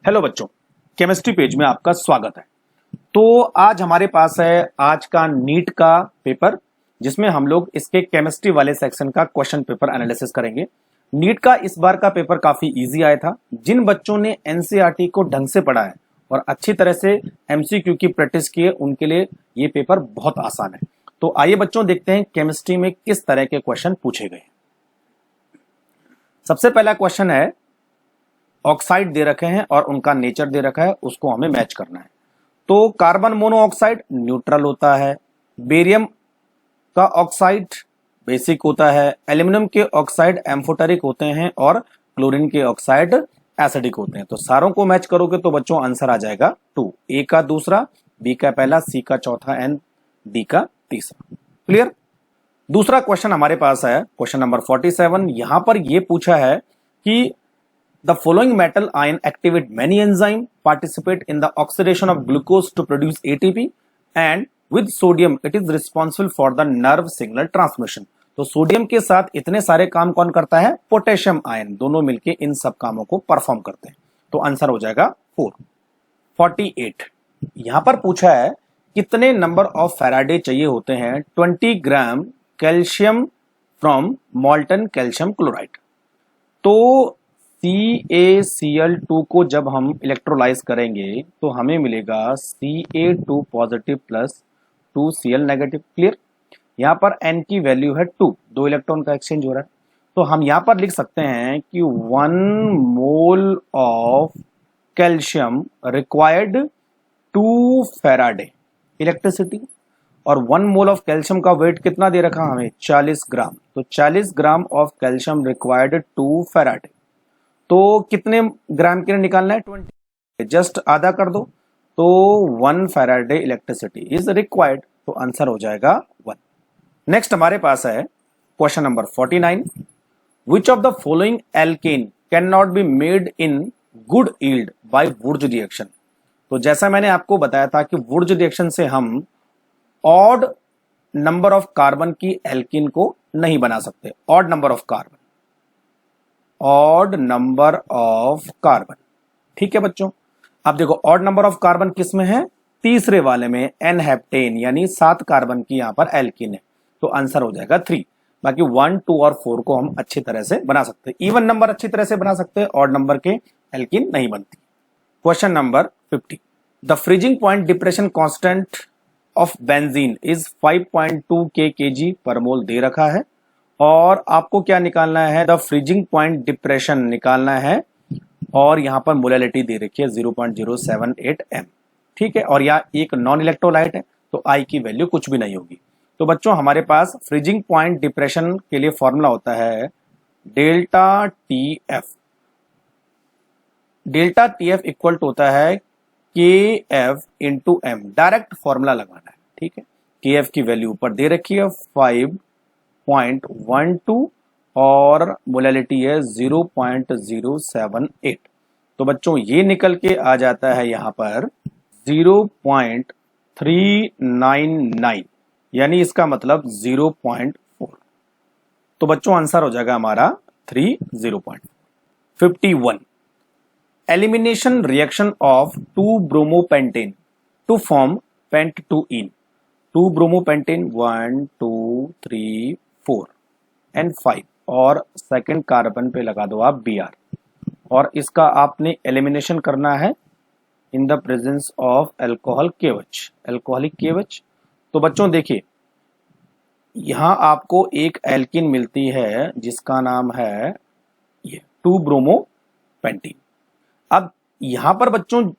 Hello बच्चों, chemistry page में आपका स्वागत है। तो आज हमारे पास है आज का नीट का पेपर, जिसमें हम लोग इसके केमिस्ट्री वाले सेक्शन का क्वेश्चन पेपर एनालिसिस करेंगे। नीट का इस बार का पेपर काफी इजी आया था। जिन बच्चों ने एनसीईआरटी को ढंग से पढ़ा है और अच्छी तरह से एमसीक्यू की प्रैक्टिस की है, उनके लिए ये पेपर बहुत आसान है। तो आइए बच्चों, देखते हैं केमिस्ट्री में किस तरह के क्वेश्चन पूछे गए। सबसे पहला क्वेश्चन है, ऑक्साइड दे रखे हैं और उनका नेचर दे रखा है, उसको हमें मैच करना है। तो कार्बन मोनोऑक्साइड न्यूट्रल होता है, बेरियम का ऑक्साइड बेसिक होता है, एल्यूमिनियम के ऑक्साइड एम्फोटेरिक होते हैं और क्लोरीन के ऑक्साइड एसिडिक होते हैं। तो सारों को मैच करोगे तो बच्चों आंसर आ जाएगा 2, ए का दूसरा, बी का पहला, सी का चौथा एंड डी का तीसरा। क्लियर। दूसरा क्वेश्चन हमारे पास है क्वेश्चन नंबर 47। यहां पर यह पूछा है कि the following metal ion activate many enzyme participate in the oxidation of glucose to produce ATP and with sodium it is responsible for the nerve signal transmission। तो सोडियम के साथ इतने सारे काम कौन करता है? पोटेशियम आयन, दोनों मिलके इन सब कामों को परफॉर्म करते हैं। तो आंसर हो जाएगा 4। 48 यहां पर पूछा है कितने नंबर ऑफ फैराडे चाहिए होते हैं 20 ग्राम कैल्शियम फ्रॉम मॉल्टन कैल्शियम क्लोराइड। तो CaCl2 को जब हम इलेक्ट्रोलाइज करेंगे तो हमें मिलेगा Ca2 positive plus 2Cl negative. Clear. यहां पर N की वैल्यू है 2, 2 इलेक्ट्रॉन का एक्सचेंज हो रहा है। तो हम यहां पर लिख सकते हैं कि 1 mole of calcium required 2 Faraday electricity, और 1 मोल ऑफ कैल्शियम का वेट कितना दे रखा हमें? 40 ग्राम। तो 40 gram of calcium required 2 Faraday. तो कितने ग्राम के लिए निकालना है? 20, जस्ट आधा कर दो। तो 1 फैराडे इलेक्ट्रिसिटी इज रिक्वायर्ड। तो आंसर हो जाएगा 1। नेक्स्ट हमारे पास है question number 49। Which of the following alkane can not be made in good yield by Wurtz reaction. तो जैसा मैंने आपको बताया था कि वुर्ज रिएक्शन से हम ऑड नंबर ऑफ कार्बन की एल्कीन को नहीं बना सकते। Odd number of carbon, odd number of carbon. ठीक है बच्चों। अब देखो ऑड नंबर ऑफ कार्बन किस में है? तीसरे वाले में, एन हेप्टेन, यानी 7 कार्बन की यहां पर एल्कीन है। तो आंसर हो जाएगा 3। बाकी 1, 2 और 4 को हम अच्छी तरह से बना सकते हैं। इवन नंबर अच्छी तरह से बना सकते हैं, ऑड नंबर के एल्कीन नहीं बनती। Question number 50। The freezing point depression constant of benzene is 5.2 kg पर मोल दे रखा है, और आपको क्या निकालना है? द फ्रीजिंग पॉइंट डिप्रेशन निकालना है, और यहां पर मोलैलिटी दे रखी है 0.078 m। ठीक है। और यह एक नॉन इलेक्ट्रोलाइट है, तो I की वैल्यू कुछ भी नहीं होगी। तो बच्चों हमारे पास फ्रीजिंग पॉइंट डिप्रेशन के लिए फॉर्मूला होता है delta TF। Delta TF equal to होता है KF into M। Direct formula लगाना है। ठीक है। KF की वैल्यू ऊपर दे रखी है 5.12 और मोलैलिटी है 0.078। तो बच्चों ये निकल के आ जाता है यहां पर 0.399, यानी इसका मतलब 0.4। तो बच्चों आंसर हो जाएगा हमारा 3.0.51। Elimination reaction of 2 bromopentane to form पेंट2इन। 2 ब्रोमोपेंटेन 1, 2, 3, 4 एंड 5, और सेकंड कार्बन पे लगा दो आप Br, और इसका आपने एलिमिनेशन करना है इन the presence of alcohol KOH, alcoholic KOH। तो बच्चों देखिए, यहां आपको एक एल्कीन मिलती है जिसका नाम है ये 2 ब्रोमोपेंटीन। अब यहां पर बच्चों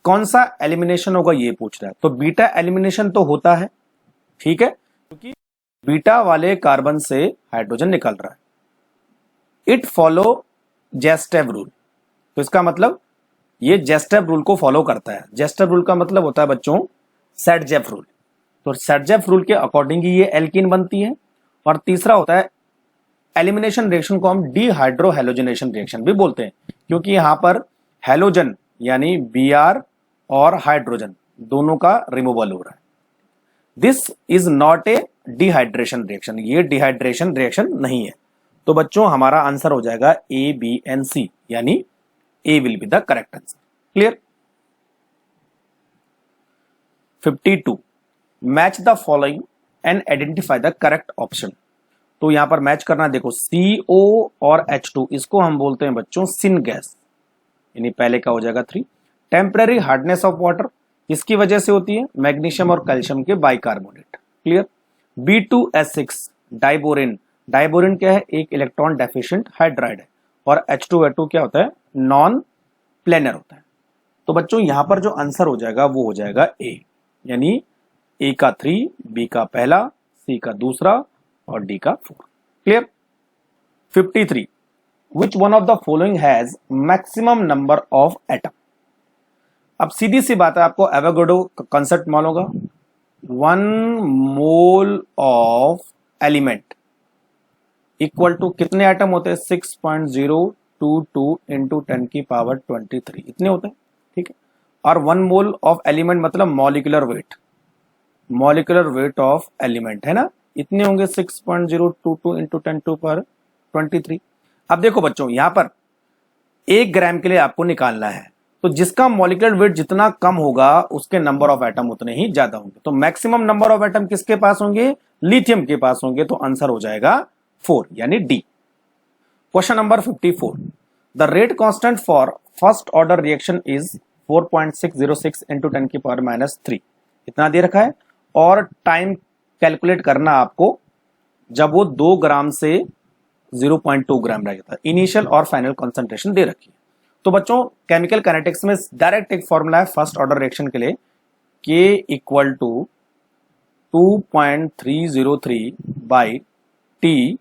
कौन सा एलिमिनेशन होगा ये पूछ रहा है। तो बीटा एलिमिनेशन तो होता है, ठीक है, क्योंकि बीटा वाले कार्बन से हाइड्रोजन निकल रहा है। It follow Zaitsev rule. तो इसका मतलब ये जेस्टेव रूल को फॉलो करता है। जेस्टेव रूल का मतलब होता है बच्चों सेडजेफ रूल। तो सेडजेफ रूल के अकॉर्डिंग ही ये एल्कीन बनती है। और तीसरा होता है एलिमिनेशन रिएक्शन को हम डीहाइड्रोहेलोजनेशन रिएक्शन भी बोलते हैं, क्योंकि यहां पर हेलोजन यानी Br और हाइड्रोजन दोनों का रिमूवल हो रहा है। This is not a dehydration reaction, ये डिहाइड्रेशन रिएक्शन नहीं है। तो बच्चों हमारा आंसर हो जाएगा A, B एंड C, यानी A will be the correct answer. Clear. 52 match the following and identify the correct option. तो यहां पर मैच करना, देखो CO और H2 इसको हम बोलते हैं बच्चों सिन गैस, यानी पहले का हो जाएगा 3। टेम्पररी हार्डनेस ऑफ वाटर इसकी वजह से होती है मैग्नीशियम और कैल्शियम के बाइकार्बोनेट। क्लियर। B2S6 डाइबोरिन, डाइबोरिन क्या है, एक इलेक्ट्रॉन डेफिशिएंट हाइड्राइड है, और H2O2 क्या होता है, नॉन प्लेनर होता है। तो बच्चों यहां पर जो आंसर हो जाएगा वो हो जाएगा A, यानी A का 3, B का पहला, C का दूसरा और D का 4। Clear. 53 which one of the following has maximum number of atom. अब सीधी सी बात है, आपको एवोगाड्रो का कॉन्सेप्ट मालूम होगा। 1 mole of element equal to कितने एटम होते हैं, 6.022 इंटू 10 की पावर 23 इतने होते हैं। ठीक है। और 1 मोल ऑफ एलिमेंट मतलब molecular weight, molecular weight of element है ना, इतने होंगे 6.022 इंटू 10 टू पावर 23। अब देखो बच्चों यहां पर 1 ग्राम के लिए आपको निकालना है, तो जिसका मॉलिक्यूलर वेट जितना कम होगा उसके नंबर ऑफ एटम उतने ही ज्यादा होंगे। तो मैक्सिमम नंबर ऑफ एटम किसके पास होंगे, लिथियम के पास होंगे, तो आंसर हो जाएगा 4 यानी D. Question number 54 the rate constant for first order reaction is 4.606 into 10 की पावर -3 इतना दे रखा है, और टाइम कैलकुलेट करना आपको जब वो 2 ग्राम से 0.2 ग्राम रह जाता है। इनिशियल और फाइनल कॉन्सेंट्रेशन दे रखी है। तो बच्चों केमिकल काइनेटिक्स में डायरेक्ट एक फॉर्मूला है फर्स्ट ऑर्डर रिएक्शन के लिए, K equal to 2.303 by T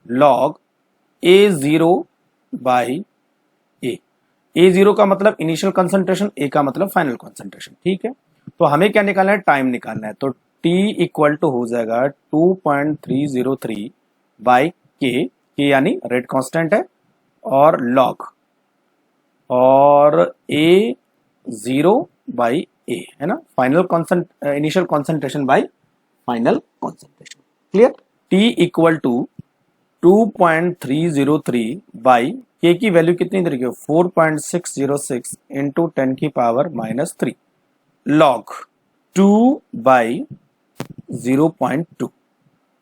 log A0 by A। A0 का मतलब इनिशियल कॉन्सेंट्रेशन, A का मतलब फाइनल कॉन्सेंट्रेशन। ठीक है। तो हमें क्या निकालना है, टाइम निकालना है। तो T इक्वल टू हो जाएगा 2.303 बाई K यानी रेट कांस्टेंट है, और लॉग, और A0 बाई A है ना, final initial concentration by final concentration. Clear. T equal to 2.303 by K की वैल्यू कितनी तरीके, 4.606 इंटू 10 की पावर -3 लॉग 2 बाई 0.2।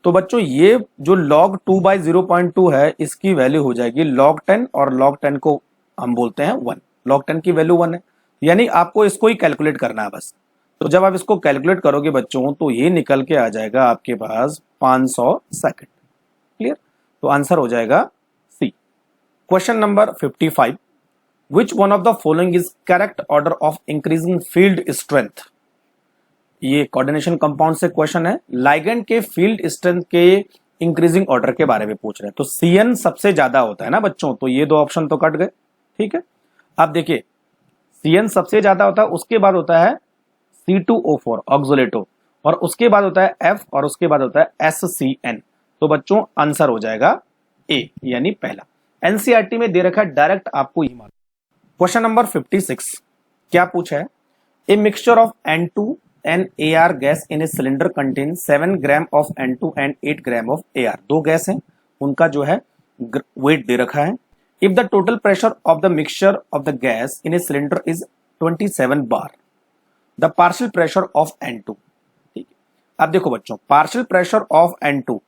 तो बच्चों ये जो log 2 बाई 0.2 है इसकी वैल्यू हो जाएगी log 10, और log 10 को हम बोलते हैं 1, log 10 की वैल्यू 1 है, यानी आपको इसको ही कैलकुलेट करना है बस। तो जब आप इसको कैलकुलेट करोगे बच्चों तो ये निकल के आ जाएगा आपके पास 500 सेकंड। क्लियर। तो आंसर हो जाएगा C. Question number 55 which one of the following is correct order of increasing field strength. ये कोऑर्डिनेशन कंपाउंड से क्वेश्चन है, लाइगेंड के फील्ड स्ट्रेंथ के इंक्रीजिंग ऑर्डर के बारे में पूछ रहे हैं। तो CN सबसे ज्यादा होता है ना बच्चों, तो ये 2 ऑप्शन तो कट गए। ठीक है। अब देखिए CN सबसे ज्यादा होता है, उसके बाद होता है C2O4 ऑक्सोलेटो, और उसके बाद होता है F, और उसके बाद होता है SCN। तो बच्चों आंसर हो जाएगा A यानी पहला। NCERT में दे रखा है डायरेक्ट आपको ही मालूम। क्वेश्चन नंबर 56 क्या पूछा है, a mixture of N2 and AR gas in a cylinder contains 7 gram of N2 and 8 gram of AR। 2 gas हैं, उनका जो है वेट दे रखा है। If the total pressure of the mixture of the gas in a cylinder is 27 bar, the partial pressure of N2। ठीक है। अब देखो बच्चों partial pressure of N2,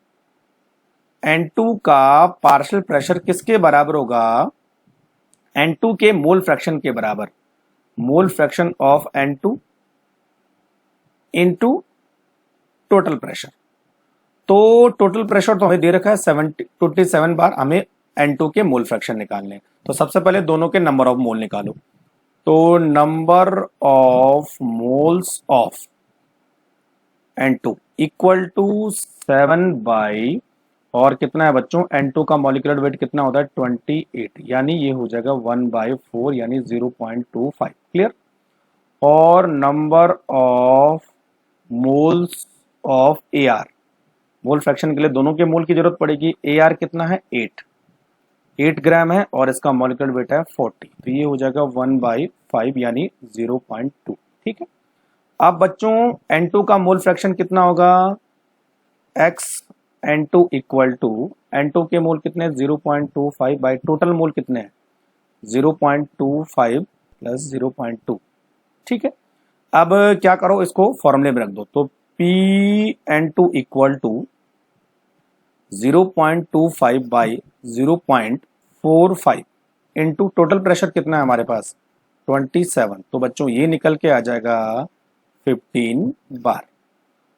N2 का पार्शियल प्रेशर किसके बराबर होगा, N2 के मोल फ्रैक्शन के बराबर, mole fraction of N2 into total pressure. तो टोटल प्रेशर तो हमें दे रखा है 27 बार, हमें N2 के मोल फ्रैक्शन निकालने। तो सबसे पहले दोनों के नंबर ऑफ मोल निकालो। तो number of moles of N2 equal to 7 by, और कितना है बच्चों, N2 का मॉलिक्यूलर वेट कितना होता है 28, यानी ये हो जाएगा 1/4 यानी 0.25। क्लियर। और number of moles of AR, mole fraction के लिए दोनों के मोल की जरूरत पड़ेगी। AR कितना है 8 ग्राम है, और इसका मॉलिक्यूलर वेट है 40, तो ये हो जाएगा 1/5 यानी 0.2। ठीक है। अब बच्चों N2 का मोल फ्रैक्शन कितना होगा, X N2 equal to N2 के मोल कितने 0.25 बाई टोटल मोल कितने हैं 0.25 प्लस 0.2। ठीक है, अब क्या करो, इसको फॉर्मूले में रख दो। तो Pn2 equal to 0.25 by 0.45 into total pressure कितना है हमारे पास 27। तो बच्चों ये निकल के आ जाएगा 15 बार।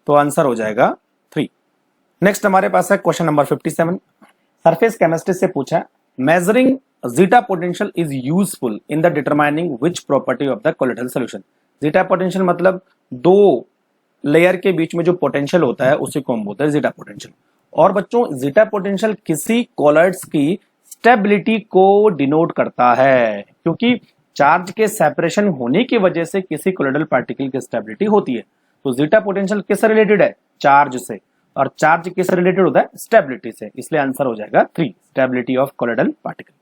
तो आंसर हो जाएगा 3। नेक्स्ट हमारे पास है क्वेश्चन नंबर 57। सरफेस केमिस्ट्री से पूछा है, measuring zeta potential is useful in the determining which property of the colloidal solution. Zeta potential मतलब दो लेयर के बीच में जो पोटेंशियल होता है उसी को हम बोलते हैं जीटा पोटेंशियल। और बच्चों जीटा पोटेंशियल किसी कोलॉइड्स की स्टेबिलिटी को डिनोट करता है, क्योंकि चार्ज के सेपरेशन होने की वजह से किसी कोलोइडल पार्टिकल की स्टेबिलिटी होती है। तो जीटा पोटेंशियल किससे रिलेटेड है, चार्ज से, और चार्ज किससे रिलेटेड होता है, स्टेबिलिटी से। इसलिए आंसर हो जाएगा 3, stability of colloidal particle.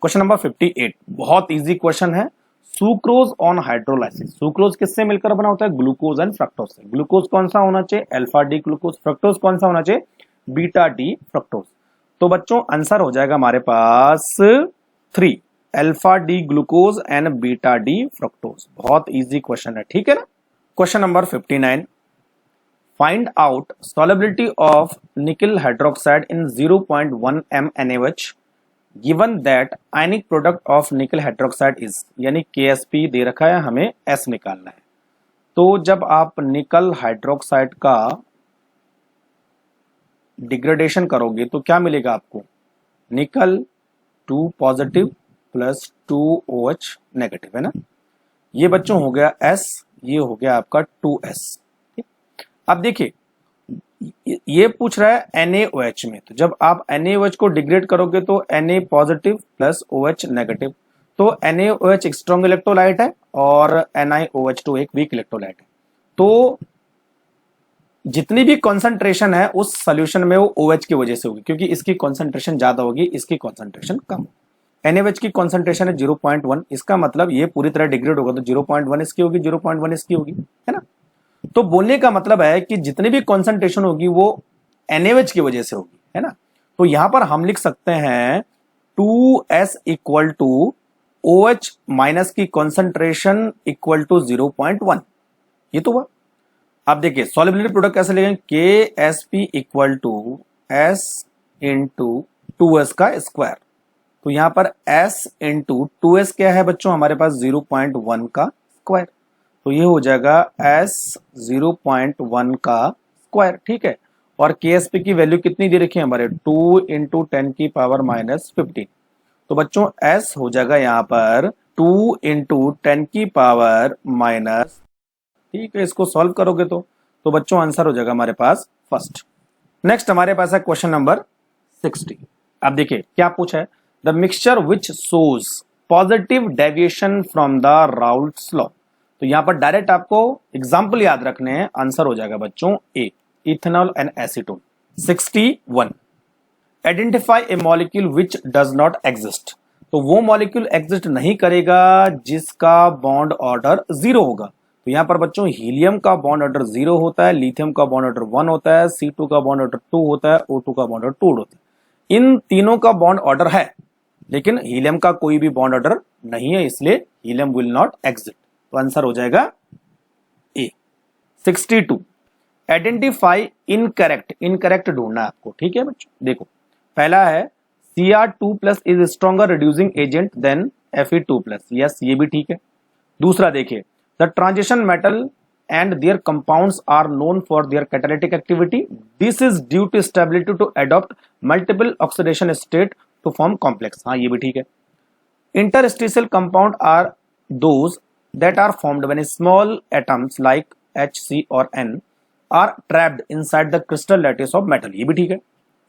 Question number 58 बहुत इजी क्वेश्चन है। Sucrose on hydrolysis. सुक्रोज किससे मिलकर बना होता है, ग्लूकोज एंड फ्रक्टोज से। ग्लूकोज कौन सा होना चाहिए, अल्फा डी ग्लूकोज। फ्रक्टोज कौन सा होना चाहिए, बीटा डी फ्रक्टोज। तो बच्चों आंसर हो जाएगा हमारे पास 3, alpha D glucose and beta D fructose. बहुत इजी क्वेश्चन है, ठीक है ना। Question number 59, find out solubility of निकल hydroxide in 0.1 m NaOH given that ionic product of निकल हाइड्रोक्साइड इज, यानी KSP दे रखा है, हमें S निकालना है। तो जब आप निकल हाइड्रोक्साइड का डिग्रेडेशन करोगे तो क्या मिलेगा आपको, निकल 2 पॉजिटिव प्लस 2 OH नेगेटिव, है ना। ये बच्चों हो गया S, ये हो गया आपका 2S। अब देखिए ये पूछ रहा है NaOH में, तो जब आप NaOH को डिग्रेड करोगे तो Na positive plus OH negative. तो NaOH एक स्ट्रॉन्ग इलेक्ट्रोलाइट है और NiOH2 एक वीक इलेक्ट्रोलाइट है। तो जितनी भी कॉन्सेंट्रेशन है उस सॉल्यूशन में वो OH की वजह से होगी, क्योंकि इसकी कॉन्सेंट्रेशन ज्यादा होगी, इसकी कॉन्सेंट्रेशन कम होगी। NaOH की कॉन्सेंट्रेशन है 0.1, इसका मतलब ये पूरी तरह डिग्रेड होगा तो 0.1 इसकी होगी, 0.1 इसकी होगी, है ना। तो बोलने का मतलब है कि जितनी भी कॉन्सेंट्रेशन होगी वो NaOH की वजह से होगी, है ना। तो यहां पर हम लिख सकते हैं 2S equal to OH minus की कॉन्सेंट्रेशन इक्वल टू 0.1। ये तो हुआ। अब देखिए सॉल्युबिलिटी प्रोडक्ट कैसे लिखेंगे, KSP equal to S into 2S का स्क्वायर। तो यहां पर S इंटू 2S क्या है बच्चों, हमारे पास 0.1 का स्क्वायर। तो ये हो जाएगा S 0.1 का स्क्वायर, ठीक है। और KSP की वैल्यू कितनी दे रखी है हमारे, 2 इंटू 10 की पावर माइनस 15। तो बच्चों S हो जाएगा यहाँ पर 2 इंटू 10 की पावर माइनस, ठीक है। इसको सॉल्व करोगे तो बच्चों आंसर हो जाएगा हमारे पास फर्स्ट। नेक्स्ट हमारे पास है क्वेश्चन नंबर 60। अब देखिए क्या पूछा है, the mixture which shows positive deviation from the Raoult's law. तो यहां पर डायरेक्ट आपको एग्जाम्पल याद रखने हैं, आंसर हो जाएगा बच्चों A, ethanol and acetone. 61, identify a molecule which does not exist. तो वो मॉलिक्यूल एग्जिस्ट नहीं करेगा जिसका बॉन्ड ऑर्डर 0 होगा। तो यहां पर बच्चों हीलियम का बॉन्ड ऑर्डर 0 होता है, लिथियम का बॉन्ड ऑर्डर 1 होता है, C2 का बॉन्ड ऑर्डर 2 होता है, O2 का बॉन्ड ऑर्डर 2 होता है। इन तीनों का बॉन्ड ऑर्डर है, लेकिन हीलियम का कोई भी बॉन्ड ऑर्डर नहीं है, इसलिए हीलियम विल नॉट एग्जिट। तो आंसर हो जाएगा ए। 62, आइडेंटिफाई इनकरेक्ट। इनकरेक्ट ढूंढना है आपको, ठीक है बच्चों। देखो पहला है Cr2+ is stronger reducing agent than Fe2+, yes ये भी ठीक है। दूसरा देखिए, the transition metal and their compounds are known for their catalytic activity. This is due to stability to adopt multiple oxidation state to form complex. हाँ ये भी ठीक है। Interstitial compound are those that are formed when small atoms like Hc or N are trapped inside the crystal lattice of metal. ये भी ठीक है।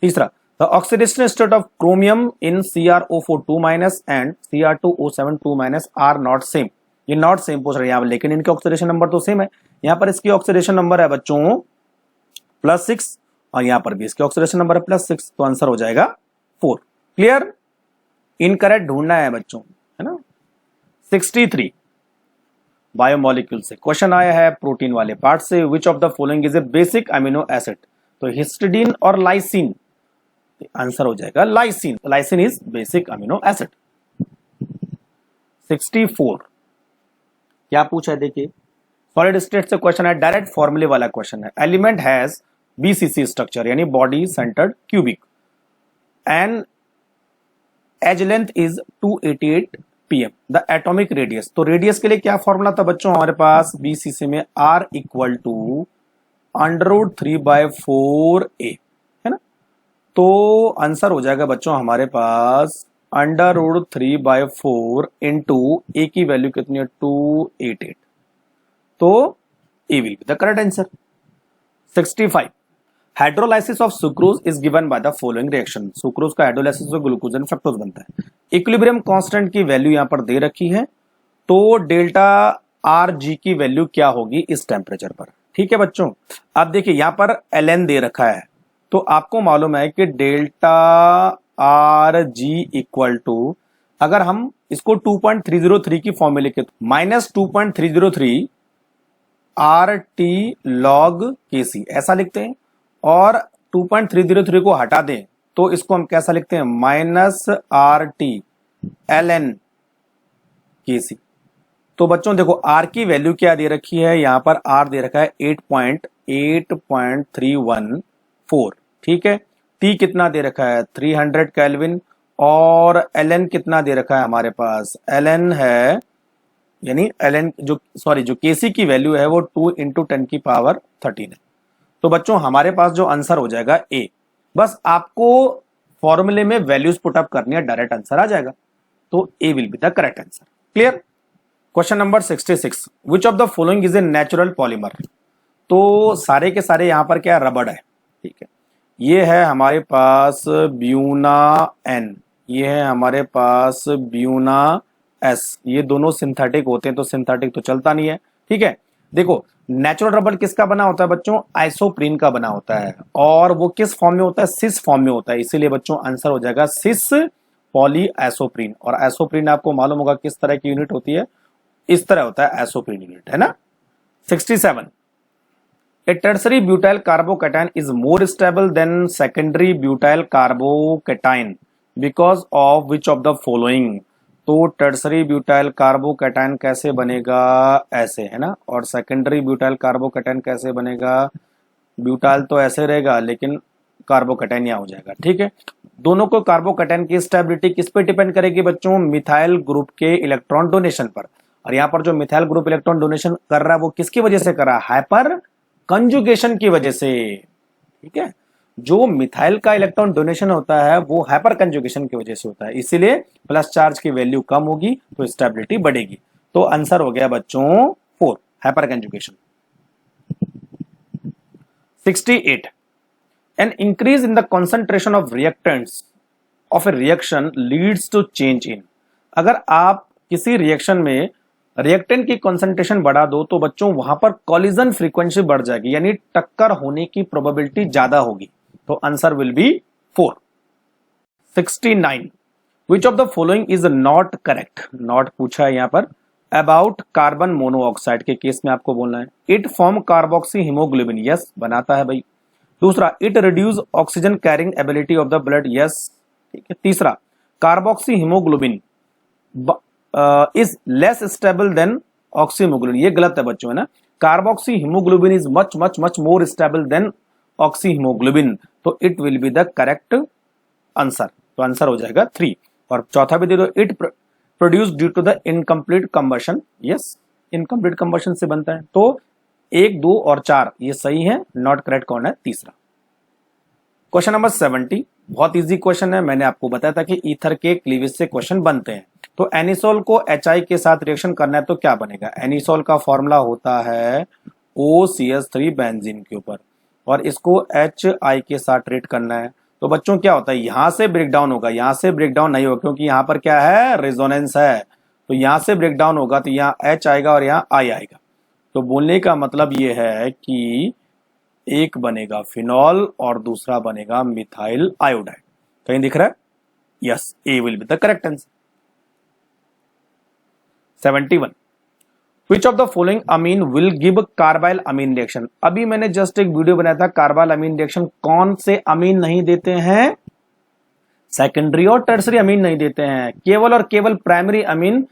तीसरा, the oxidation state of chromium in CrO4 2- and Cr2O7 2- are not same. ये not same पूछ रहे हैं, लेकिन इनके ऑक्सीडेशन नंबर तो सेम है। यहां पर इसकी ऑक्सीडेशन नंबर है बच्चों +6 और यहां पर भी इसके ऑक्सीडेशन नंबर है +6। तो आंसर हो जाएगा 4। क्लियर, इनकरेक्ट ढूंढना है बच्चों, है ना। 63, बायोमोलिक्यूल से क्वेश्चन आया है प्रोटीन वाले पार्ट से, which of the following is a basic amino acid. तो हिस्टिडीन और लाइसिन, आंसर हो जाएगा lysine. Lysine is basic amino acid. 64 क्या पूछा है देखिए, सॉलिड स्टेट से क्वेश्चन है, डायरेक्ट फॉर्मूले वाला क्वेश्चन है। एलिमेंट हैज बीसीसी स्ट्रक्चर यानी body centred cubic and edge length is 288 pm, the atomic radius. तो रेडियस के लिए क्या फॉर्मूला था बच्चों हमारे पास बीसीसी में, आर इक्वल टू √3/4a है ना। तो आंसर हो जाएगा बच्चों हमारे पास √3/4 इंटू ए की वैल्यू कितनी है 288, तो A will be the correct answer. 65 hydrolysis of sucrose is given by the following reaction. Sucrose का हाइड्रोलाइसिस में ग्लूकोज एंड फ्रक्टोज बनता है। इक्विलिब्रियम कांस्टेंट की वैल्यू यहां पर दे रखी है, तो डेल्टा आर जी की वैल्यू क्या होगी इस टेम्परेचर पर। ठीक है बच्चों, अब देखिए यहां पर ln दे रखा है, तो आपको मालूम है कि delta R G equal to, अगर हम इसको 2.303 की फॉर्म में लिखे तो -2.303 आर टी लॉग के सी ऐसा लिखते हैं, और 2.303 को हटा दें तो इसको हम कैसा लिखते हैं -RT ln के सी। तो बच्चों देखो आर की वैल्यू क्या दे रखी है, यहां पर आर दे रखा है 8.314, ठीक है। टी कितना दे रखा है 300 केल्विन, और ln कितना दे रखा है हमारे पास, ln है यानी ln जो केसी की वैल्यू है वो 2 × 10⁻13 है। तो बच्चों हमारे पास जो आंसर हो जाएगा ए। बस आपको फॉर्मूले में वैल्यूज पुट अप करनी है, डायरेक्ट आंसर आ जाएगा। तो A will be the correct answer. Clear. Question number 66, which of the following is a natural polymer. तो सारे के सारे यहां पर क्या रबड़ है, ठीक है। ये है हमारे पास ब्यूना एन, ये है हमारे पास ब्यूना एस, ये दोनों सिंथेटिक होते हैं, तो सिंथेटिक तो चलता नहीं है, ठीक है। देखो नेचुरल रबड़ किसका बना होता है बच्चों, आइसोप्रीन का बना होता है, और वो किस फॉर्म में होता है, सिस फॉर्म में होता है, इसीलिए बच्चों आंसर हो जाएगा सिस पॉली आइसोप्रीन। और आइसोप्रीन आपको मालूम होगा किस तरह की यूनिट होती है, इस तरह होता है आइसोप्रीन यूनिट, है ना। 67 a tertiary butyl carbocation is more stable than secondary butyl carbocation because of which of the following. तो टर्सरी ब्यूटाइल कार्बोकैटायन कैसे बनेगा, ऐसे है ना, और सेकेंडरी ब्यूटाइल कार्बोकैटायन कैसे बनेगा, ब्यूटाइल तो ऐसे रहेगा लेकिन कार्बोकैटायन यहाँ हो जाएगा, ठीक है। दोनों को कार्बोकैटायन की स्टेबिलिटी किस पे डिपेंड करेगी बच्चों, मिथाइल ग्रुप के इलेक्ट्रॉन डोनेशन पर। और यहाँ पर जो मिथाइल ग्रुप इलेक्ट्रॉन डोनेशन कर रहा है वो किसकी वजह से कर रहा है, हाइपर कंजुगेशन की वजह से, ठीक है। जो मिथाइल का इलेक्ट्रॉन डोनेशन होता है वो हाइपर कंजुगेशन की वजह से होता है, इसीलिए प्लस चार्ज की वैल्यू कम होगी तो स्टेबिलिटी बढ़ेगी। तो आंसर हो गया बच्चों 4, hyperconjugation. 68 an increase in the concentration of reactants of a reaction leads to change in. अगर आप किसी रिएक्शन में रिएक्टेंट की कंसंट्रेशन बढ़ा दो तो बच्चों वहां पर कॉलिजन फ्रीक्वेंसी बढ़ जाएगी, यानी टक्कर होने की प्रोबेबिलिटी ज्यादा होगी। तो answer will be 4। 69 which of the following is not correct. Not पूछा है यहां पर अबाउट कार्बन मोनोऑक्साइड के केस में आपको बोलना है। It form carboxy haemoglobin, yes बनाता है भाई। दूसरा it reduce oxygen carrying ability of the blood, yes, ठीक है। तीसरा carboxy haemoglobin is less stable than oxyhaemoglobin, ये गलत है बच्चों, है ना। Carboxy haemoglobin is much much much more stable than oxyhaemoglobin, तो it will be the correct answer. तो आंसर हो जाएगा 3। और चौथा भी दे दो, it produce due to the incomplete combustion, yes incomplete combustion से बनता है। तो 1, 2 और 4 ये सही है, नॉट करेक्ट कौन है, तीसरा। क्वेश्चन नंबर 70 बहुत इजी क्वेश्चन है, मैंने आपको बताया था कि ईथर के क्लीवेज से क्वेश्चन बनते हैं। तो एनिसोल को HI के साथ रिएक्शन करना है तो क्या बनेगा, एनिसोल का फॉर्मूला होता है OCH3 बेंजीन के ऊपर, और इसको HI के साथ ट्रीट करना है। तो बच्चों क्या होता है, यहां से ब्रेकडाउन होगा, यहां से ब्रेकडाउन नहीं होगा क्योंकि यहां पर क्या है, रेजोनेंस है। तो यहां से ब्रेकडाउन होगा तो यहाँ H आएगा और यहाँ I आएगा। तो बोलने का मतलब ये है कि एक बनेगा फिनॉल और दूसरा बनेगा मिथाइल आयोडाइड। कहीं दिख रहा है, yes, A will be the correct answer. 71 which of the following amine will give carbylamine reaction. अभी मैंने जस्ट एक वीडियो बनाया था, कार्बाइल अमीन रिएक्शन कौन से अमीन नहीं देते हैं, सेकेंडरी और टर्सरी अमीन नहीं देते हैं, केवल और केवल प्राइमरी अमीन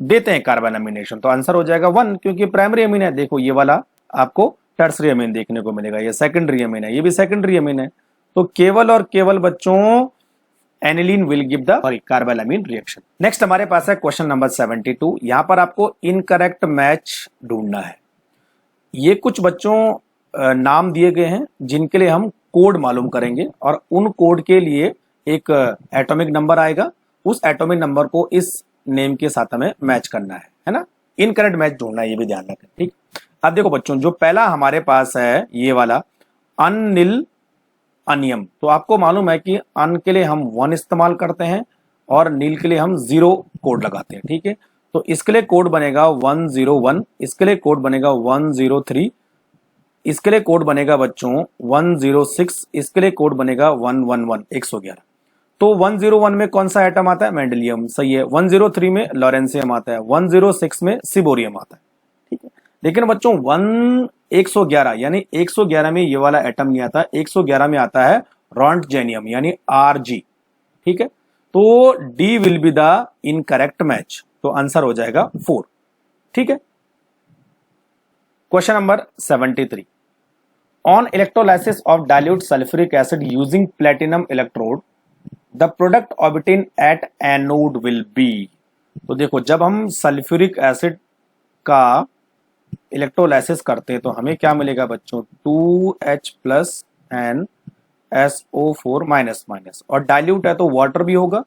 देते हैं कार्बन अमीनेशन, तो आंसर हो जाएगा 1, क्योंकि प्राइमरी अमीन है। देखो ये वाला आपको टर्सरी अमीन देखने को मिलेगा, ये सेकेंडरी अमीन है, ये भी सेकेंडरी अमीन है। तो केवल और केवल बच्चों aniline will give the carbylamine reaction. Next हमारे पास है क्वेश्चन नंबर 72। यहां पर आपको इनकरेक्ट मैच ढूंढना है। ये कुछ बच्चों नाम दिए गए हैं जिनके लिए हम कोड मालूम करेंगे, और उन कोड के लिए एक एटॉमिक नंबर आएगा, उस एटॉमिक नंबर को इस नेम के साथ हमें मैच करना है ना। इनकरेक्ट मैच ढूंढना है, ये भी ध्यान रखें, ठीक। अब देखो बच्चों, जो पहला हमारे पास है ये वाला अनिल अनियम, तो आपको मालूम है कि अन के लिए हम 1 इस्तेमाल करते हैं और नील के लिए हम 0 कोड लगाते हैं, ठीक है। तो इसके लिए कोड बनेगा 101, इसके लिए कोड बनेगा 103, इसके लिए कोड बनेगा बच्चों 106, इसके लिए कोड बनेगा 111, 111। तो 101 में कौन सा एटम आता है? मेंडेलियम, सही है। 103 में लॉरेंसियम आता है, 106 में सिबोरियम आता है, ठीक है। लेकिन बच्चों 111 यानी 111 में ये वाला एटम नहीं आता, 111 में आता है रॉन्टजेनियम यानी Rg, ठीक है। तो D will be the incorrect match, तो आंसर हो जाएगा 4, ठीक है। Question number 73। On electrolysis of dilute sulphuric acid using platinum electrode the product obtain at anode will be. तो देखो, जब हम सल्फ्यूरिक एसिड का इलेक्ट्रोलाइसिस करते हैं तो हमें क्या मिलेगा बच्चों? 2H plus and SO4 minus minus, और डाइल्यूट है तो वाटर भी होगा,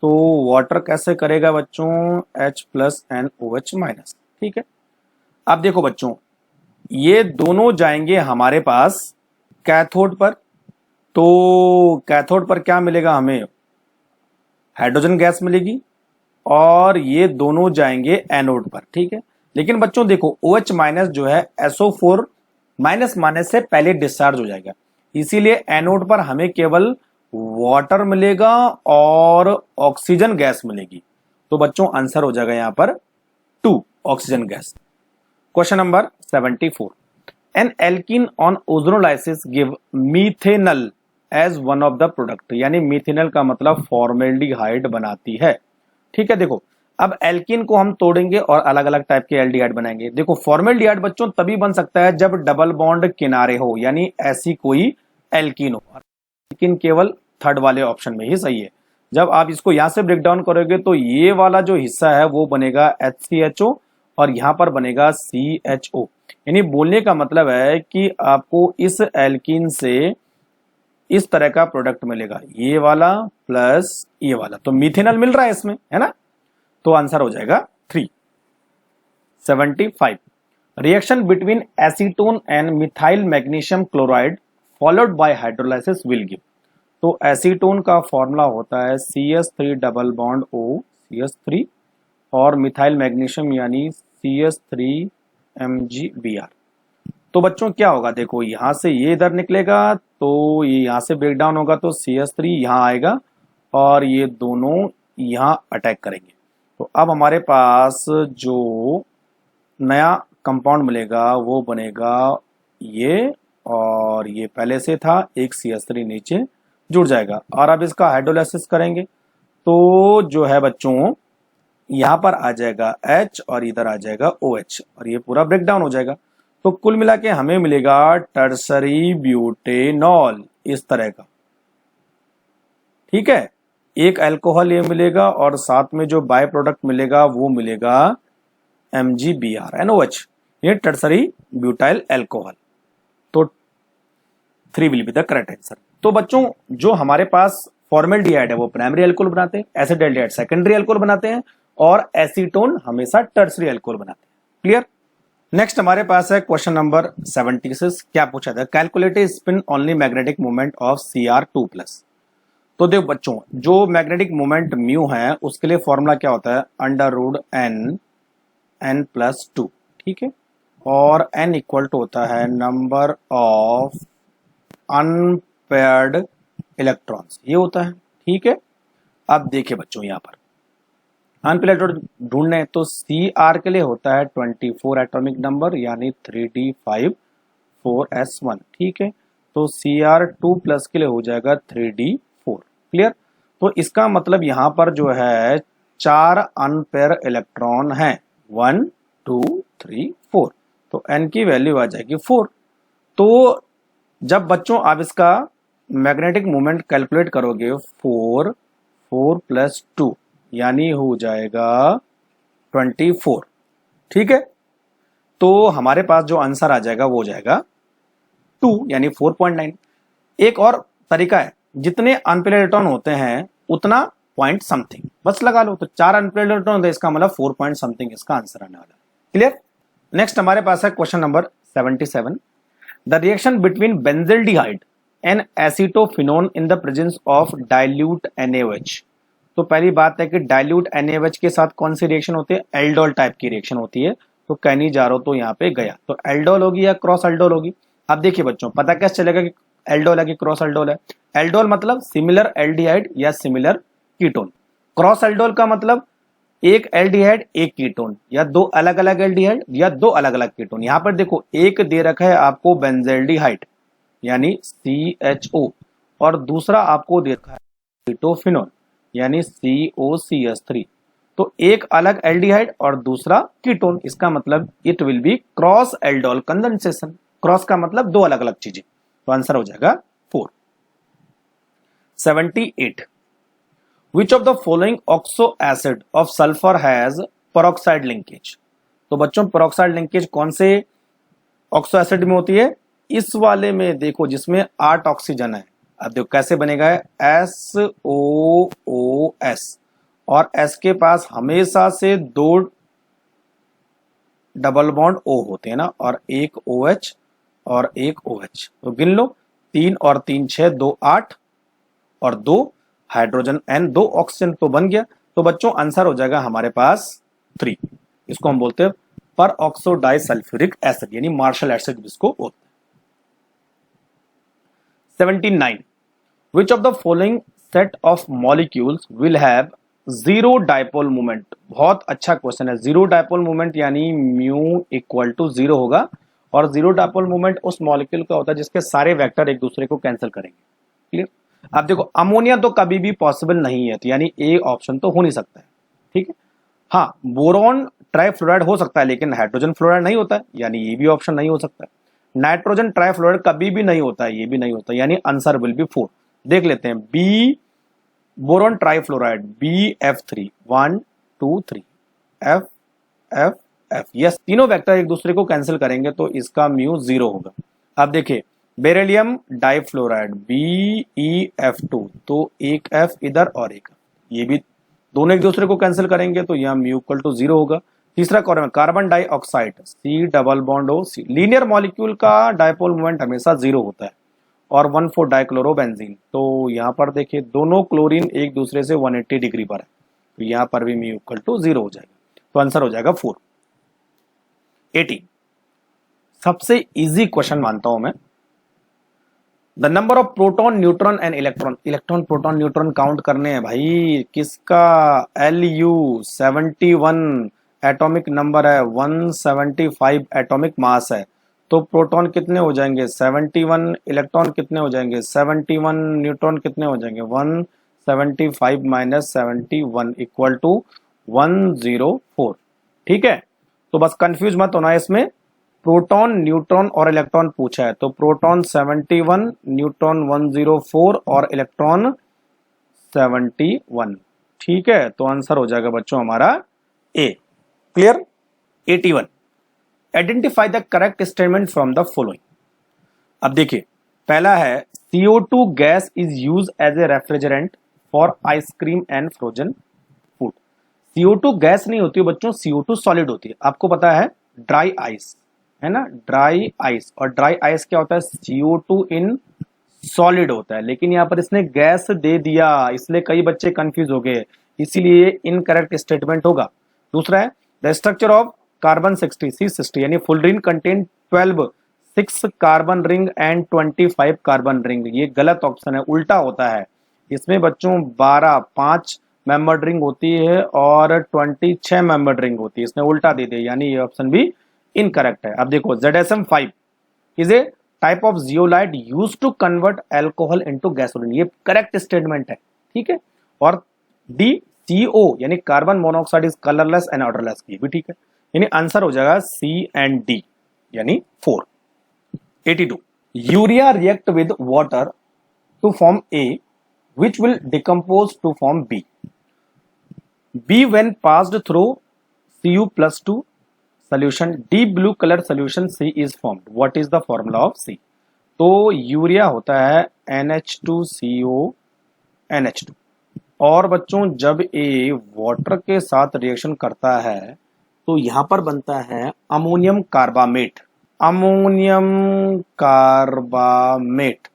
तो वाटर कैसे करेगा बच्चों? H plus and OH minus, ठीक है। अब देखो बच्चों, ये दोनों जाएंगे हमारे पास कैथोड पर, तो कैथोड पर क्या मिलेगा हमें? हाइड्रोजन गैस मिलेगी, और ये दोनों जाएंगे एनोड पर, ठीक है। लेकिन बच्चों देखो, OH माइनस जो है SO4 माइनस माइनस से पहले डिस्चार्ज हो जाएगा, इसीलिए एनोड पर हमें केवल वाटर मिलेगा और ऑक्सीजन गैस मिलेगी। तो बच्चों आंसर हो जाएगा यहां पर 2, oxygen gas. Question number 74। An alkene on ozonolysis give methanal as one of the product, यानी मीथेनल का मतलब फॉर्मेल्डिहाइड बनाती है, ठीक है। देखो, अब एल्कीन को हम तोड़ेंगे और अलग अलग टाइप के एल्डिहाइड बनाएंगे। देखो, फॉर्मेल्डिहाइड बच्चों तभी बन सकता है जब डबल बॉन्ड किनारे हो, यानी ऐसी कोई एल्कीन हो। एल्कीन केवल थर्ड वाले ऑप्शन में ही सही है। जब आप इसको यहां से ब्रेक डाउन करोगे तो ये वाला जो हिस्सा है वो बनेगा HCHO और यहां पर बनेगा CHO, यानी बोलने का मतलब है कि आपको इस एल्कीन से इस तरह का प्रोडक्ट मिलेगा, ये वाला प्लस ये वाला, तो मीथेनल मिल रहा है इसमें, है ना। तो आंसर हो जाएगा 3। 75। Reaction between acetone and methyl magnesium chloride followed by hydrolysis will give. तो एसीटोन का फॉर्मूला होता है CH3 double bond O CH3 और मिथाइल मैग्नीशियम यानी CH3 MgBr। तो बच्चों क्या होगा? देखो, यहां से ये इधर निकलेगा तो ये यहां से ब्रेक डाउन होगा, तो CH3 यहां आएगा और ये दोनों यहां अटैक करेंगे। तो अब हमारे पास जो नया कंपाउंड मिलेगा वो बनेगा ये, और ये पहले से था, एक CH3 नीचे जुड़ जाएगा। और अब इसका हाइड्रोलाइसिस करेंगे तो जो है बच्चों यहां पर आ जाएगा H और इधर आ जाएगा OH और ये पूरा ब्रेक डाउन हो जाएगा। तो कुल मिला के हमें मिलेगा टर्सरी ब्यूटेनॉल इस तरह का, ठीक है। एक अल्कोहल ये मिलेगा और साथ में जो बाय प्रोडक्ट मिलेगा वो मिलेगा MgBr NOH, ये टर्सरी ब्यूटाइल अल्कोहल। तो 3 will be the correct answer. तो बच्चों जो हमारे पास फॉर्मेल्डिहाइड है वो प्राइमरी अल्कोहल बनाते हैं, एसिडाल्डिहाइड सेकेंडरी अल्कोहल बनाते हैं, और एसीटोन हमेशा टर्सरी अल्कोहल बनाते हैं। क्लियर। नेक्स्ट हमारे पास है क्वेश्चन नंबर 76। क्या पूछा था? Calculate spin only magnetic moment of Cr2+। तो देखो बच्चों, जो मैग्नेटिक मोमेंट म्यू है उसके लिए फॉर्मूला क्या होता है? √n+2, ठीक है। और n इक्वल टू होता है नंबर ऑफ अनपेयर्ड इलेक्ट्रॉन्स, ये होता है, ठीक है। अब देखिए बच्चों, यहां पर अनपेयर्ड इलेक्ट्रॉन ढूंढने तो Cr के लिए होता है 24 एटॉमिक नंबर यानी 3d5 4s1, ठीक है। तो Cr2+ के लिए हो जाएगा 3d4। क्लियर। तो इसका मतलब यहां पर जो है 4 अनपेयर इलेक्ट्रॉन हैं, 1 2 3 4, तो n की वैल्यू आ जाएगी 4। तो जब बच्चों आप इसका मैग्नेटिक मोमेंट कैलकुलेट करोगे 4 4 प्लस 2 यानी हो जाएगा 24, ठीक है। तो हमारे पास जो आंसर आ जाएगा वो हो जाएगा 2 यानी 4.9। एक और तरीका है, जितने अनपेयर इलेक्ट्रॉन होते हैं उतना पॉइंट समथिंग बस लगा लो, तो 4 अनपेयर इलेक्ट्रॉन होते हैं, इसका मतलब 4 पॉइंट समथिंग इसका आंसर आने वाला है। क्लियर। नेक्स्ट हमारे पास है question number 77। The reaction between benzaldehyde and acetophenone in the presence of dilute NaOH। तो पहली बात है कि डाइल्यूट NaOH के साथ कौन सी रिएक्शन होती है, एल्डोल टाइप की रिएक्शन होती है। तो कहनी जा रहा तो यहाँ पे गया, तो एल्डोल होगी या क्रॉस एल्डोल होगी। अब देखिए बच्चों, पता कैसे चलेगा कि एल्डोल है कि क्रॉस एल्डोल है। एल्डोल मतलब सिमिलर एल्डिहाइड या सिमिलर कीटोन। क्रॉस एल्डोल का मतलब एक एल्डिहाइड एक कीटोन, या दो अलग अलग एल्डिहाइड या दो अलग अलग कीटोन। यहां पर देखो एक दे रखा है आपको बेंजल्डिहाइड यानी CHO, और दूसरा आपको दे रखा है कीटोफिनोन यानी COCH3। तो एक अलग एल्डिहाइड और दूसरा कीटोन, इसका मतलब it will B cross aldol condensation. Cross का मतलब दो अलग अलग चीजें, तो आंसर हो जाएगा 4। 78। Which of the following oxo acid of sulfur has peroxide linkage? तो बच्चों peroxide linkage कौन से ऑक्सो एसिड में होती है, इस वाले में देखो जिसमें 8 ऑक्सीजन है। अब देखो कैसे बनेगा, SOOS, और S के पास हमेशा से 2 डबल बॉन्ड O होते हैं ना, और एक OH और एक OH, तो गिन लो 3 और 3 6, 2 8 और 2 हाइड्रोजन N 2 ऑक्सीजन, तो बन गया। तो बच्चों आंसर हो जाएगा हमारे पास 3। इसको हम बोलते हैं पर ऑक्सो डाइसल्फ्यूरिक एसिड यानी मार्शल एसिड जिसको बोलते हैं। 79। Which of the following set of molecules will have zero dipole moment. बहुत अच्छा क्वेश्चन है। जीरो डाइपोल मोमेंट यानी म्यू इक्वल टू 0 होगा, और जीरो डाइपोल मोमेंट उस मॉलिक्यूल का होता है जिसके सारे वेक्टर एक दूसरे को कैंसिल करेंगे। क्लियर। अब देखो अमोनिया तो कभी भी पॉसिबल नहीं है, तो यानी ए ऑप्शन तो हो नहीं सकता है, ठीक है। हाँ, बोरॉन ट्राइफ्लोराइड हो सकता है लेकिन हाइड्रोजन फ्लोराइड नहीं होता है, यानी ये भी ऑप्शन नहीं हो सकता है। नाइट्रोजन ट्राइफ्लोराइड कभी भी नहीं होता है, ये भी नहीं होता, यानी आंसर विल बी 4। देख लेते हैं, B boron trifluoride BF3 1 2 3 F F F, yes तीनों वेक्टर एक दूसरे को कैंसिल करेंगे तो इसका म्यू 0 होगा। अब देखिए बेरिलियम डाइफ्लोराइड BeF2, तो एक F इधर और एक, ये भी दोनों एक दूसरे को कैंसिल करेंगे तो यह म्यू इक्वल टू 0 होगा। तीसरा कॉलम है carbon dioxide C double bond O C, linear molecule का डाइपोल मोमेंट हमेशा 0 होता है, और 1,4 डाइक्लोरोबेंजीन, तो यहाँ पर देखिए दोनों क्लोरीन एक दूसरे से 180 डिग्री पर है, तो यहाँ पर भी म्यू इक्वल टू 0 हो जाएगा, तो आंसर हो जाएगा 4। 80। सबसे इजी क्वेश्चन मानता हूं मैं। The number of proton neutron and electron. Electron proton neutron count करने हैं भाई, किसका LU 71 एटॉमिक नंबर है, 175 एटॉमिक मास है, तो प्रोटॉन कितने हो जाएंगे 71, इलेक्ट्रॉन कितने हो जाएंगे 71, न्यूट्रॉन कितने हो जाएंगे 175 माइनस 71 इक्वल टू 104, ठीक है। तो बस कंफ्यूज मत होना, इसमें प्रोटॉन न्यूट्रॉन और इलेक्ट्रॉन पूछा है, तो प्रोटॉन 71, न्यूट्रॉन 104 और इलेक्ट्रॉन 71, ठीक है। तो आंसर हो जाएगा बच्चों हमारा A. Clear. 81। Identify the correct statement from the following. अब देखिए पहला है CO2 gas is use as a refrigerant for ice cream and frozen food. CO2 gas नहीं होती है बच्चों, CO2 सॉलिड होती है। आपको पता है ड्राई आइस है ना, ड्राई आइस, और ड्राई आइस क्या होता है CO2 इन सॉलिड होता है, लेकिन यहाँ पर इसने गैस दे दिया इसलिए कई बच्चे कंफ्यूज हो गए, इसीलिए इनकरेक्ट स्टेटमेंट होगा। दूसरा है the structure of carbon 60 C60 यानी full ring contain 12 6 carbon ring and 25 carbon ring, ये गलत ऑप्शन है, उल्टा होता है। इसमें बच्चों 12 5 मेंबर्ड रिंग होती है और 26 मेंबर्ड रिंग होती है, इसने उल्टा दे दिया, यानी ये ऑप्शन भी इनकरेक्ट है। अब देखो ZSM5 is a type of zeolite use to convert alcohol into gasoline, ये करेक्ट स्टेटमेंट है, ठीक है। और डी CO यानी carbon monoxide is colourless and odourless, ये भी ठीक है, यानी आंसर हो जाएगा C एंड D यानी 4। 82 urea react with water to form A which will decompose to form B. B when passed through Cu plus 2 solution, deep blue color solution C is formed. What is the formula of C? तो urea होता है NH2CO NH2 और बच्चों जब ये water के साथ reaction करता है तो यहां पर बनता है अमोनियम कार्बामेट, अमोनियम कार्बामेट,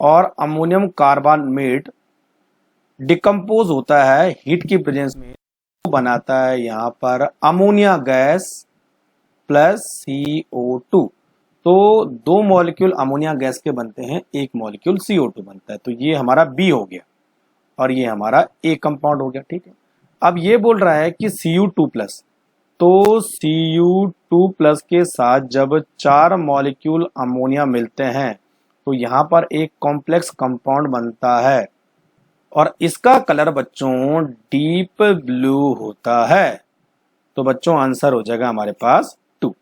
और अमोनियम कार्बामेट डिकम्पोज होता है हीट की प्रेजेंस में, तो बनाता है यहां पर अमोनिया गैस प्लस CO2। तो दो मॉलिक्यूल अमोनिया गैस के बनते हैं, एक मॉलिक्यूल CO2 बनता है, तो ये हमारा B हो गया और ये हमारा A कंपाउंड हो गया। ठीक है, अब ये बोल रहा है कि Cu2 प्लस, तो Cu2 प्लस के साथ जब 4 मॉलिक्यूल अमोनिया मिलते हैं तो यहां पर एक कॉम्प्लेक्स कंपाउंड बनता है और इसका कलर बच्चों डीप ब्लू होता है। तो बच्चों आंसर हो जाएगा हमारे पास 2।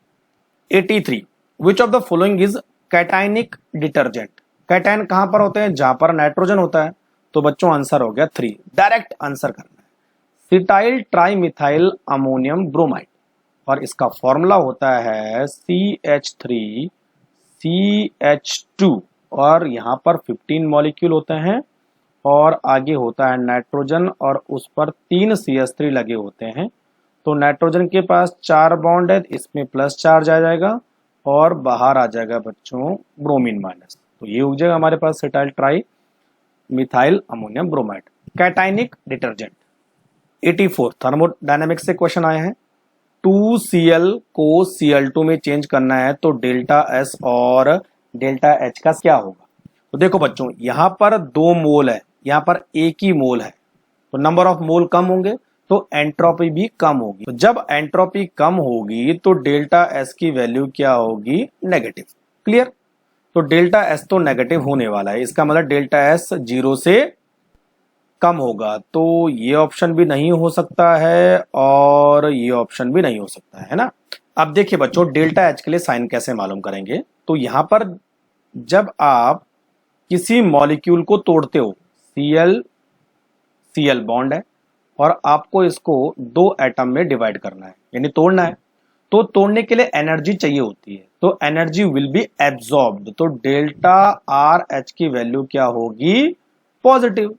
83 विच of the following is cationic detergent. Cation कहां पर होते हैं, जहां पर नाइट्रोजन होता है, तो बच्चों आंसर हो गया 3, डायरेक्ट आंसर करना है। सिटाइल ट्राइमिथाइल अमोनियम ब्रोमाइड और इसका फॉर्मूला होता है CH3CH2 और यहां पर 15 मॉलिक्यूल होते हैं और आगे होता है नाइट्रोजन और उस पर 3 CH3 लगे होते हैं। तो नाइट्रोजन के पास 4 बॉन्ड है, इसमें प्लस चार्ज आ जाएगा और बाहर आ जाएगा बच्चों ब्रोमीन माइनस, तो ये हो जाएगा हमारे पास cetyl trimethyl ammonium bromide cationic detergent. 84 thermodynamics से क्वेश्चन आए हैं। 2Cl को Cl2 में चेंज करना है तो डेल्टा S और डेल्टा H का क्या होगा। तो देखो बच्चों यहां पर 2 मोल है, यहां पर एक ही मोल है, तो नंबर ऑफ मोल कम होंगे तो एंट्रोपी भी कम होगी। तो जब एंट्रोपी कम होगी तो डेल्टा S की वैल्यू क्या होगी, नेगेटिव। क्लियर, तो डेल्टा S तो नेगेटिव होने वाला है, इसका मतलब डेल्टा S 0 से कम होगा, तो ये ऑप्शन भी नहीं हो सकता है और ये ऑप्शन भी नहीं हो सकता है ना। अब देखिए बच्चों डेल्टा H के लिए साइन कैसे मालूम करेंगे। तो यहां पर जब आप किसी मॉलिक्यूल को तोड़ते हो, Cl बॉन्ड है और आपको इसको 2 एटम में डिवाइड करना है यानी तोड़ना है, तो तोड़ने के लिए एनर्जी चाहिए होती है, तो एनर्जी विल बी एब्जॉर्ब्ड, तो डेल्टा RH की वैल्यू क्या होगी, पॉजिटिव।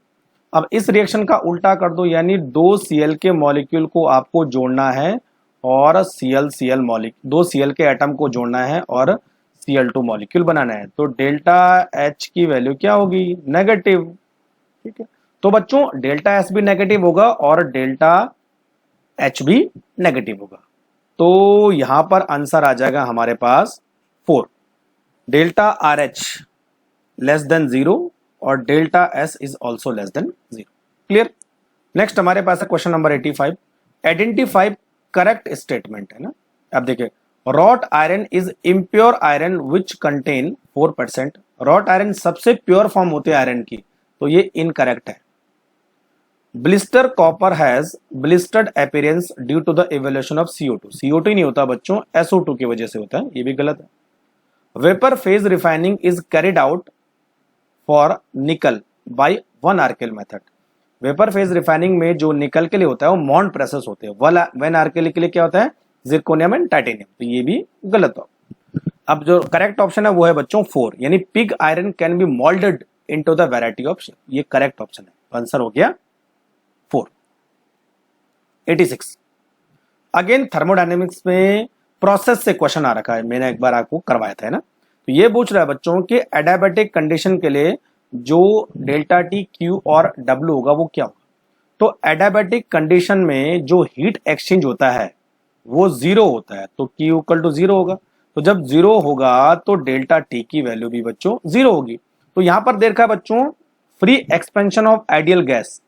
अब इस रिएक्शन का उल्टा कर दो, यानी 2 Cl के मॉलिक्यूल को आपको जोड़ना है और दो Cl के एटम को जोड़ना है और Cl2 मॉलिक्यूल बनाना है, तो डेल्टा H की वैल्यू क्या होगी, नेगेटिव। ठीक है, तो बच्चों डेल्टा S भी नेगेटिव होगा और डेल्टा H भी नेगेटिव होगा, तो यहां पर आंसर आ जाएगा हमारे पास 4, डेल्टा RH लेस देन 0 और delta S is also less than 0। Clear. Next हमारे पास है question number 85, identify correct statement है ना। अब देखिए wrought iron is impure iron which contain 4%। Wrought iron सबसे प्योर फॉर्म होते हैं आयरन की, तो ये इनकरेक्ट है। Blister copper has blistered appearance due to the evolution of CO2। CO2 ही नहीं होता बच्चों, SO2 की वजह से होता है, ये भी गलत है। Vapour phase refining is carried out for निकल bye 1 आर्केल method. Vapour phase refining में जो निकल के लिए होता है वो मॉन्ड प्रोसेस होते हैं, 1 आर्केल के लिए क्या होता है, जिरकोनियम एंड टाइटेनियम, तो ये भी गलत हो। अब जो करेक्ट ऑप्शन है वो है बच्चों 4, यानी pig iron can be moulded into the variety of shape, ये करेक्ट ऑप्शन है, आंसर हो गया 4। 86 अगेन थर्मोडायनेमिक्स में प्रोसेस से क्वेश्चन आ रखा है, मैंने एक बार आपको करवाया था है ना। तो ये पूछ रहा है बच्चों कि एडियाबैटिक कंडीशन के लिए जो डेल्टा T Q और W होगा वो क्या होगा। तो एडियाबैटिक कंडीशन में जो हीट एक्सचेंज होता है वो 0 होता है, तो Q इक्वल टू 0 होगा, तो जब 0 होगा तो डेल्टा T की वैल्यू भी बच्चों 0 होगी। तो यहां पर देखा बच्चों free expansion of ideal gas,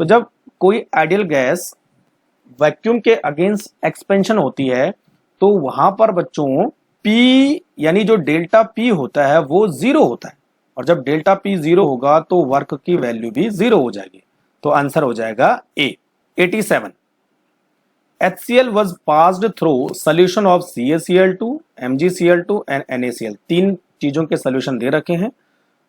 तो जब कोई आइडियल गैस वैक्यूम के अगेंस्ट एक्सपेंशन होती है तो वहां पर बच्चों P यानी जो डेल्टा P होता है वो 0 होता है, और जब डेल्टा P 0 होगा तो वर्क की वैल्यू भी 0 हो जाएगी, तो आंसर हो जाएगा A। 87 HCl was passed through solution of CaCl2, MgCl2 and NaCl। तीन चीजों के सोल्यूशन दे रखे हैं।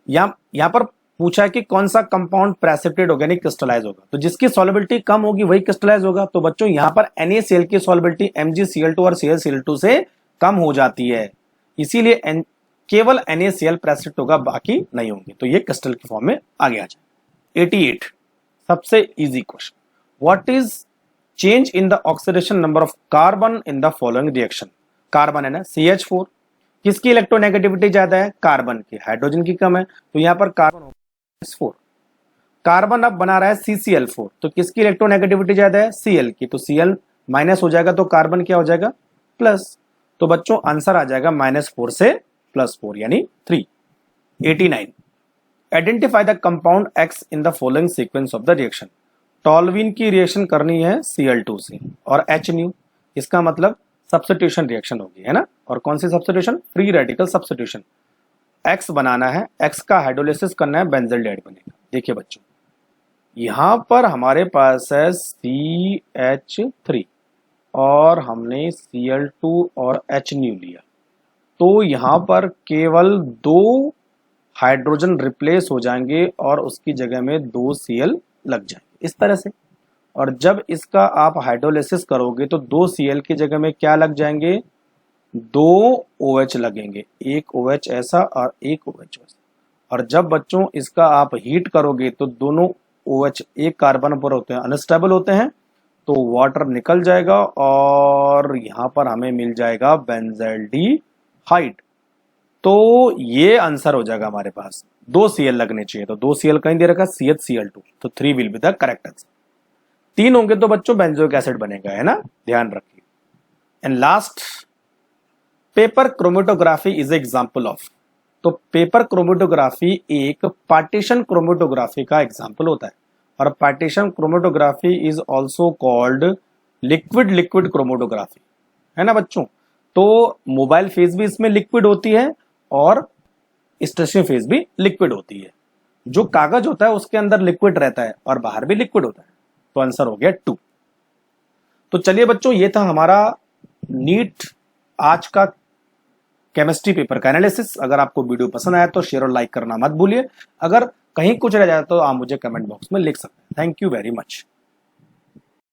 यहां पर पूछा है कि कौन सा कंपाउंड प्रेसिपिटेट ऑर्गेनिक क्रिस्टलाइज होगा, तो जिसकी सॉल्युबिलिटी कम होगी वही क्रिस्टलाइज होगा। तो बच्चों यहां पर NaCl की सॉल्युबिलिटी MgCl2 और CaCl2 से कम हो जाती है, इसीलिए केवल NaCl प्रेसिपिटेट होगा, बाकी नहीं होंगे, तो ये क्रिस्टल के फॉर्म में आगे आ जाए। 88 सबसे easy question, what is change in the oxidation number of carbon in the following reaction. Carbon है ना CH4, किसकी इलेक्ट्रोनेगेटिविटी ज्यादा है, कार्बन की, हाइड्रोजन की कम है, तो यहां पर कार्बन होगा 4। कार्बन अब बना रहा है CCl4, तो किसकी इलेक्ट्रोनेगेटिविटी ज्यादा है, Cl की, तो Cl माइनस हो जाएगा, तो कार्बन क्या हो जाएगा, प्लस। तो बच्चों आंसर आ जाएगा -4 से +4 यानी 3। 89 identify the compound X in the following sequence of the reaction. Toluene की रिएक्शन करनी है Cl2 से और H न्यू, इसका मतलब सब्स्टिट्यूशन रिएक्शन होगी, है ना। और कौन सी substitution, free radical substitution. X बनाना है, X का हाइड्रोलिसिस करना है, बेंजल्डेहाइड बनेगा। देखिए बच्चों यहां पर हमारे पास है CH3 और हमने Cl2 और H न्यू लिया, तो यहां पर केवल 2 हाइड्रोजन रिप्लेस हो जाएंगे और उसकी जगह में 2 Cl लग जाएंगे इस तरह से। और जब इसका आप हाइड्रोलिसिस करोगे तो 2 Cl की जगह में क्या लग जाएंगे, 2 OH लगेंगे, एक OH ऐसा और एक OH ऐसा। और जब बच्चों इसका आप हीट करोगे तो दोनों OH एक कार्बन पर होते हैं, अनस्टेबल होते हैं, तो वाटर निकल जाएगा और यहां पर हमें मिल जाएगा बेंजल्डिहाइड। तो ये आंसर हो जाएगा हमारे पास, 2 Cl लगने चाहिए, तो 2 Cl कहीं दे रखा CHCl2, तो 3 will be the correct answer. 3 होंगे तो बच्चों बेंजोइक एसिड बनेगा, है ना, ध्यान रखिए। And last, paper chromatography is example of. तो पेपर क्रोमेटोग्राफी एक पार्टीशन क्रोमेटोग्राफी का एग्जांपल होता है, और partition chromatography is also called liquid liquid chromatography, है ना बच्चों। तो मोबाइल फेज भी इसमें लिक्विड होती है और स्टेशनरी फेज भी लिक्विड होती है। जो कागज होता है उसके अंदर लिक्विड रहता है और बाहर भी लिक्विड होता है, तो आंसर हो गया 2। तो चलिए बच्चों ये था हमारा नीट आज का केमिस्ट्री पेपर का एनालिसिस। अगर आपको वीडियो पसंद आया तो शेयर और लाइक करना मत भूलिए। अगर कहीं कुछ रह जाए तो आप मुझे कमेंट बॉक्स में लिख सकते हैं। Thank you very much.